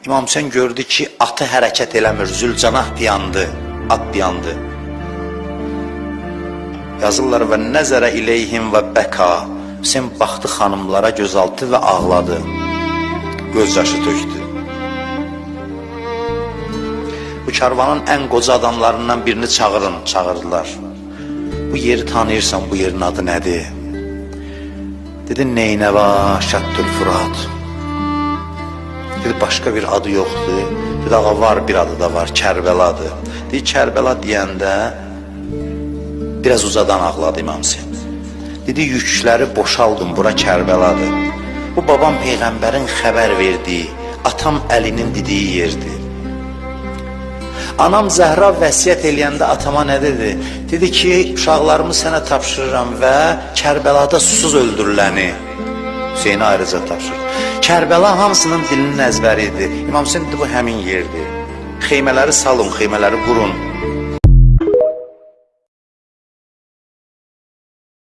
İmam Hüseyin gördü ki, atı hərəkət eləmir, Zülcanah dayandı, at dayandı. Yazırlar və nəzərə ileyhim və bəka. Hüseyin baxdı xanımlara gözaltı və ağladı, göz yaşı tökdü. Bu karvanın ən qoca adamlarından birini çağırdılar. Bu yeri tanıyırsan, bu yerin adı nədir? Dedi, Neynəva Şəddül Furat. Dedi, başqa bir adı yoxdur. Dedi, ağa var, bir adı da var, Kərbəladır. Dedi, Kərbəla deyəndə biraz uzadan ağladı İmam Hüseyin. Dedi, yükləri boşaldım, bura Kərbəladır. Bu babam Peyğəmbərin xəbər verdiyi, atam Əlinin dediyi yerdir. Anam Zəhra vəsiyyət eləyəndə atama nə dedi? Dedi ki, uşaqlarımı sənə tapşırıram və Kərbəlada susuz öldürüləni Hüseyinə ayrıca tapşırır. Kərbəla hamısının dilinin əzbəri idi. İmam Hüseyin dedi, bu həmin yerdir. Xeymələri salın, xeymələri qurun.